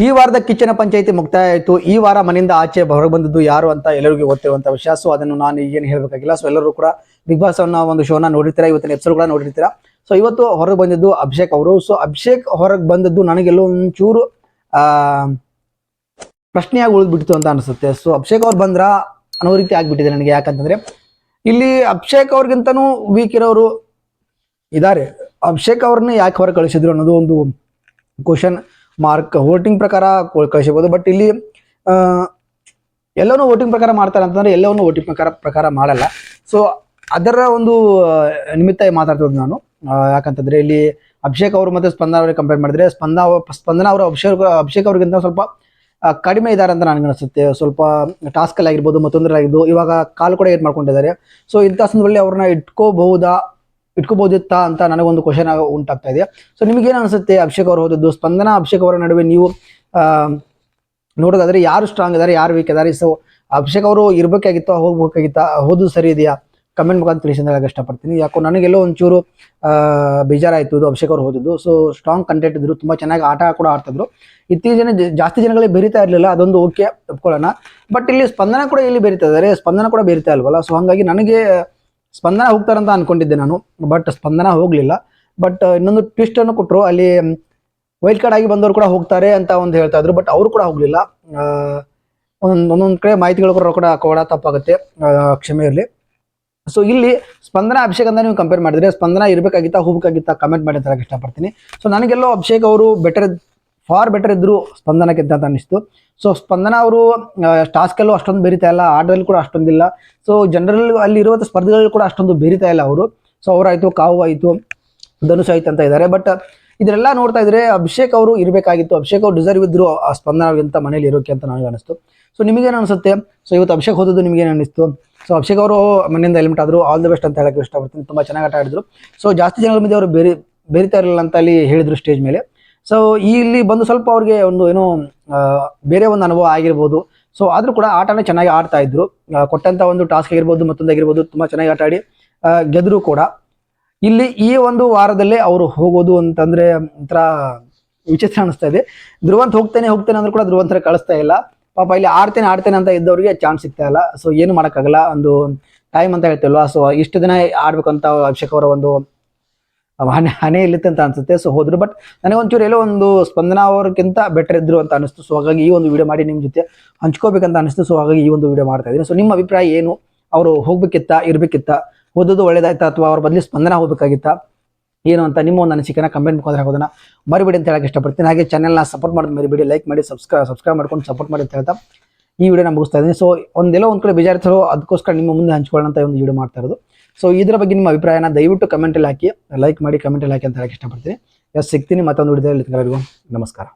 ಈ ವಾರದ ಕಿಚ್ಚನ ಪಂಚಾಯಿತಿ ಮುಕ್ತಾಯ ಆಯಿತು. ಈ ವಾರ ಮನೆಯಿಂದ ಆಚೆ ಹೊರಗೆ ಬಂದದ್ದು ಯಾರು ಅಂತ ಎಲ್ಲರಿಗೂ ಗೊತ್ತಿರುವಂತಹ ವಿಷಯ. ಸೊ ಅದನ್ನು ನಾನು ಏನು ಹೇಳಬೇಕಾಗಿಲ್ಲ. ಸೊ ಎಲ್ಲರೂ ಕೂಡ ಬಿಗ್ ಬಾಸ್ ಅನ್ನೋ ಒಂದು ಶೋನ ನೋಡಿರ್ತೀರಾ, ಇವತ್ತಿನ ಎಪಿಸೋಡ್ ಕೂಡ ನೋಡಿರ್ತೀರಾ. ಸೊ ಇವತ್ತು ಹೊರಗೆ ಬಂದಿದ್ದು ಅಭಿಷೇಕ್ ಅವರು. ಸೊ ಅಭಿಷೇಕ್ ಹೊರಗೆ ಬಂದದ್ದು ನನಗೆಲ್ಲೋ ಒಂಚೂರು ಪ್ರಶ್ನೆಯಾಗಿ ಉಳಿದ್ಬಿಡ್ತು ಅಂತ ಅನಿಸುತ್ತೆ. ಸೊ ಅಭಿಷೇಕ್ ಅವ್ರು ಬಂದ್ರ ಅನ್ನೋ ರೀತಿ ಆಗ್ಬಿಟ್ಟಿದೆ ನನಗೆ. ಯಾಕಂತಂದ್ರೆ ಇಲ್ಲಿ ಅಭಿಷೇಕ್ ಅವ್ರಿಗಿಂತನೂ ವೀಕ್ ಇರೋರು ಇದ್ದಾರೆ. ಅಭಿಷೇಕ್ ಅವ್ರನ್ನ ಯಾಕೆ ಹೊರಗೆ ಕಳಿಸಿದ್ರು ಅನ್ನೋದು ಒಂದು ಕ್ವಶನ್ ಮಾರ್ಕ್. ವೋಟಿಂಗ್ ಪ್ರಕಾರ ಕಳಿಸಬಹುದು, ಬಟ್ ಇಲ್ಲಿ ಎಲ್ಲವನ್ನೂ ವೋಟಿಂಗ್ ಪ್ರಕಾರ ಮಾಡ್ತಾರೆ ಅಂತಂದ್ರೆ ಎಲ್ಲವನ್ನೂ ವೋಟಿಂಗ್ ಪ್ರಕಾರ ಮಾಡಲ್ಲ. ಸೊ ಅದರ ಒಂದು ನಿಮಿತ್ತ ಮಾತಾಡ್ತಿರೋದು ನಾನು. ಯಾಕಂತಂದ್ರೆ ಇಲ್ಲಿ ಅಭಿಷೇಕ್ ಅವರು ಮತ್ತೆ ಸ್ಪಂದನ ಅವ್ರಿಗೆ ಕಂಪೇರ್ ಮಾಡಿದ್ರೆ ಸ್ಪಂದನ ಅವರು ಅಭಿಷೇಕ್ ಅವ್ರಿಗಿಂತ ಸ್ವಲ್ಪ ಕಡಿಮೆ ಇದ್ದಾರೆ ಅಂತ ನನಗೆ ಅನಿಸುತ್ತೆ. ಸ್ವಲ್ಪ ಟಾಸ್ಕಲ್ಲಿ ಆಗಿರ್ಬೋದು, ಮತ್ತೊಂದರಾಗಿದ್ದು ಇವಾಗ ಕಾಲು ಕೂಡ ಏಟ್ ಮಾಡ್ಕೊಂಡಿದ್ದಾರೆ. ಸೊ ಇಂಥ ಸಂದರ್ಭದಲ್ಲಿ ಅವ್ರನ್ನ ಇಟ್ಕೋಬಹುದಿತ್ತಾ ಅಂತ ನನಗೊಂದು ಕ್ವಶನ್ ಉಂಟಾಗ್ತಾ ಇದೆ. ಸೊ ನಿಮಗೇನು ಅನಿಸುತ್ತೆ? ಅಭಿಷೇಕ್ ಅವರು ಹೋದದ್ದು, ಸ್ಪಂದನ ಅಭಿಷೇಕ್ ಅವರ ನಡುವೆ ನೀವು ನೋಡೋದಾದ್ರೆ ಯಾರು ಸ್ಟ್ರಾಂಗ್ ಇದ್ದಾರೆ, ಯಾರು ವೀಕ್ ಇದ್ದಾರೆ? ಸೊ ಅಭಿಷೇಕ್ ಅವರು ಇರಬೇಕಾಗಿತ್ತ, ಹೋಗೋದು ಸರಿ ಇದೆಯಾ? ಕಮೆಂಟ್ ಮುಖಾಂತರ ತಿಳಿಸಿ ಅಂತ ಹೇಳಕ್ಕೆ ಇಷ್ಟಪಡ್ತೀನಿ. ಯಾಕೋ ನನಗೆಲ್ಲೋ ಒಂಚೂರು ಬೇಜಾರಾಯಿತು ಅಭಿಷೇಕ್ ಅವರು ಹೋದಿದ್ದು. ಸೊ ಸ್ಟ್ರಾಂಗ್ ಕಂಟೆಂಟ್ ಇದ್ರು, ತುಂಬ ಚೆನ್ನಾಗಿ ಆಟ ಕೂಡ ಆಡ್ತಿದ್ರು. ಇತ್ತೀಚಿನ ಜಾಸ್ತಿ ಜನಗಳಿಗೆ ಬೆರಿತಾ ಇರಲಿಲ್ಲ, ಅದೊಂದು ಓಕೆ ಒಪ್ಕೊಳ್ಳೋಣ. ಬಟ್ ಇಲ್ಲಿ ಸ್ಪಂದನ ಕೂಡ ಇಲ್ಲಿ ಬೆರಿತಾ ಇದ್ದಾರೆ, ಸ್ಪಂದನ ಕೂಡ ಬೆರಿತಾ ಇಲ್ವಲ್ಲ. ಸೊ ಹಾಗಾಗಿ ನನಗೆ ಸ್ಪಂದನ ಹೋಗ್ತಾರಂತ ಅನ್ಕೊಂಡಿದ್ದೆ ನಾನು, ಬಟ್ ಸ್ಪಂದನ ಹೋಗಲಿಲ್ಲ. ಬಟ್ ಇನ್ನೊಂದು ಟ್ವಿಸ್ಟ್ ಅನ್ನು ಕೊಟ್ಟರು, ಅಲ್ಲಿ ವೈಲ್ಡ್ ಕಾರ್ಡ್ ಆಗಿ ಬಂದವರು ಕೂಡ ಹೋಗ್ತಾರೆ ಅಂತ ಒಂದು ಹೇಳ್ತಾ ಇದ್ರು, ಬಟ್ ಅವರು ಕೂಡ ಹೋಗಲಿಲ್ಲ. ಒಂದೊಂದು ಕಡೆ ಮಾಹಿತಿಗಳು ಕೂಡ ತಪ್ಪಾಗುತ್ತೆ, ಕ್ಷಮೆ ಇರಲಿ. ಸೊ ಇಲ್ಲಿ ಸ್ಪಂದನ ಅಭಿಷೇಕ್ ಅಂತ ನೀವು ಕಂಪೇರ್ ಮಾಡಿದ್ರೆ ಸ್ಪಂದನ ಇರಬೇಕಾಗಿತ್ತಾ, ಹೋಗಬೇಕಾಗಿತ್ತಾ? ಕಮೆಂಟ್ ಮಾಡಿ ಅಂತ ಇಷ್ಟಪಡ್ತೀನಿ. ಸೊ ನನಗೆಲ್ಲೋ ಅಭಿಷೇಕ್ ಅವರು ಫಾರ್ ಬೆಟರ್ ಇದ್ರು ಸ್ಪಂದನಕ್ಕಿಂತ ಅಂತ ಅನ್ನಿಸ್ತು. ಸೊ ಸ್ಪಂದನ ಅವರು ಟಾಸ್ಕಲ್ಲೂ ಅಷ್ಟೊಂದು ಬೆರಿತಾ ಇಲ್ಲ, ಆಟದಲ್ಲಿ ಕೂಡ ಅಷ್ಟೊಂದಿಲ್ಲ. ಸೊ ಜನರಲ್ ಅಲ್ಲಿ ಇರುವಂಥ ಸ್ಪರ್ಧೆಗಳು ಕೂಡ ಅಷ್ಟೊಂದು ಬೆರಿತಾ ಇಲ್ಲ ಅವರು. ಸೊ ಅವರಾಯಿತು, ಕಾವು ಆಯಿತು, ಧನುಷ್ ಆಯ್ತು ಅಂತ ಇದ್ದಾರೆ. ಬಟ್ ಇದರೆಲ್ಲ ನೋಡ್ತಾ ಇದ್ರೆ ಅಭಿಷೇಕ್ ಅವರು ಇರಬೇಕಾಗಿತ್ತು, ಅಭಿಷೇಕ್ ಅವರು ಡಿಸರ್ವ್ ಇದ್ರು ಆ ಸ್ಪಂದನಗಿಂತ ಮನೇಲಿ ಇರೋಕೆ ಅಂತ ನನಗೆ ಅನಿಸ್ತು. ಸೊ ನಿಮಗೇನು ಅನಿಸುತ್ತೆ? ಸೊ ಇವತ್ತು ಅಭಿಷೇಕ್ ಹೋದದ್ದು ನಿಮಗೇನು ಅನಿಸ್ತು? ಸೊ ಅಭಿಷೇಕ್ ಅವರು ಮನೆಯಿಂದ ಎಲಿಮಿಟ್ ಆದರು, ಆಲ್ ದ ಬೆಸ್ಟ್ ಅಂತ ಹೇಳಕ್ಕೆ ಇಷ್ಟಪಡ್ತೀನಿ. ತುಂಬ ಚೆನ್ನಾಗಿ ಆಟ ಆಡಿದ್ರು. ಸೊ ಜಾಸ್ತಿ ಜನಗಳ ಮೇಲೆ ಅವರು ಬೆರಿತಾ ಇರಲಿಲ್ಲ ಅಂತ ಅಲ್ಲಿ ಹೇಳಿದ್ರು ಸ್ಟೇಜ್ ಮೇಲೆ. ಸೊ ಇಲ್ಲಿ ಬಂದು ಸ್ವಲ್ಪ ಅವ್ರಿಗೆ ಒಂದು ಏನೋ ಬೇರೆ ಒಂದು ಅನುಭವ ಆಗಿರ್ಬೋದು. ಸೊ ಆದರೂ ಕೂಡ ಆಟನೇ ಚೆನ್ನಾಗಿ ಆಡ್ತಾ ಇದ್ರು. ಕೊಟ್ಟಂಥ ಒಂದು ಟಾಸ್ಕ್ ಆಗಿರ್ಬೋದು, ಮತ್ತೊಂದಾಗಿರ್ಬೋದು, ತುಂಬ ಚೆನ್ನಾಗಿ ಆಟ ಆಡಿ ಗೆದ್ರು ಕೂಡ. ಇಲ್ಲಿ ಈ ಒಂದು ವಾರದಲ್ಲೇ ಅವರು ಹೋಗೋದು ಅಂತಂದ್ರೆ ಒಂಥರ ವಿಚಿತ್ರ ಅನಿಸ್ತಾ ಇದೆ. ಧ್ರುವಂತ್ ಹೋಗ್ತೇನೆ ಅಂದ್ರೂ ಕೂಡ ಧ್ರುವಂತರ ಕಳಿಸ್ತಾ ಇಲ್ಲ. ಪಾಪ ಇಲ್ಲಿ ಆಡ್ತೇನೆ ಅಂತ ಇದ್ದವ್ರಿಗೆ ಚಾನ್ಸ್ ಸಿಗ್ತಾ ಇಲ್ಲ. ಸೊ ಏನು ಮಾಡೋಕ್ಕಾಗಲ್ಲ, ಒಂದು ಟೈಮ್ ಅಂತ ಹೇಳ್ತಿಲ್ವಾ. ಸೊ ಇಷ್ಟು ದಿನ ಆಡ್ಬೇಕಂತ ಅಭಿಷೇಕ್ ಅವರ ಒಂದು ಹಣೆ ಇಲ್ಲಿತ್ತು ಅಂತ ಅನ್ಸುತ್ತೆ. ಸೊ ಹೋದ್ರು, ಬಟ್ ನನಗೆ ಒಂಚೂರು ಎಲ್ಲೋ ಒಂದು ಸ್ಪಂದನ ಅವ್ರಿಗಿಂತ ಬೆಟರ್ ಇದ್ರು ಅಂತ ಅನಿಸ್ತು. ಸೊ ಹಾಗಾಗಿ ಈ ಒಂದು ವಿಡಿಯೋ ಮಾಡಿ ನಿಮ್ಮ ಜೊತೆ ಹಂಚ್ಕೋಬೇಕಂತ ಅನಿಸ್ತು. ಸೊ ಹಾಗಾಗಿ ಈ ಒಂದು ವಿಡಿಯೋ ಮಾಡ್ತಾ ಇದ್ದೀನಿ. ಸೊ ನಿಮ್ಮ ಅಭಿಪ್ರಾಯ ಏನು? ಅವರು ಹೋಗ್ಬೇಕಿತ್ತಾ, ಇರಬೇಕಿತ್ತಾ, ಓದೋದು ಒಳ್ಳೇದಾಯ್ತಾ, ಅಥವಾ ಅವ್ರ ಬದಲಿ ಸ್ಪಂದನ ಹೋಗ್ಬೇಕಾಗಿತ್ತಾ ಏನು ಅಂತ ನಿಮ್ಮ ಒಂದು ಅನಿಸಿಕೆನ ಕಮೆಂಟ್ ಮುಖಾಂತರ ಹಾಕೋದನ್ನ ಮರಿಬೇಡಿ ಅಂತ ಹೇಳಕ್ಕೆ ಇಷ್ಟಪಡ್ತೀನಿ. ಹಾಗೆ ಚಾನೆಲ್ನ ಸಪೋರ್ಟ್ ಮಾಡೋದು ಮರಿಬೇಡಿ, ಲೈಕ್ ಮಾಡಿ, ಸಬ್ಸ್ಕ್ರೈಬ್ ಮಾಡ್ಕೊಂಡು ಸಪೋರ್ಟ್ ಮಾಡಿ ಅಂತ ಹೇಳ್ತಾ ಈ ವಿಡಿಯೋನ ಮುಗಿಸ್ತಾ ಇದ್ದೀನಿ. ಸೊ ಒಂದೆಲ್ಲೋ ಒಂದು ಕಡೆ ಬೇಜಾರಿರ್ತಾರೋ ಅದಕ್ಕೋಸ್ಕರ ನಿಮ್ಮ ಮುಂದೆ ಹಂಚ್ಕೊಳ್ಳೋಣ ಅಂತ ಒಂದು ವಿಡಿಯೋ ಮಾಡ್ತಾ ಇರೋದು. ಸೊ ಇದರ ಬಗ್ಗೆ ನಿಮ್ಮ ಅಭಿಪ್ರಾಯನ ದಯವಿಟ್ಟು ಕಮೆಂಟಲ್ಲಿ ಹಾಕಿ, ಲೈಕ್ ಮಾಡಿ, ಕಮೆಂಟಲ್ಲಿ ಹಾಕಿ ಅಂತ ಹೇಳಕ್ಕೆ ಇಷ್ಟಪಡ್ತೀನಿ. ಸಿಗ್ತೀನಿ ಮತ್ತೊಂದು ವಿಡಿಯೋದಲ್ಲಿ. ನಮಸ್ಕಾರ.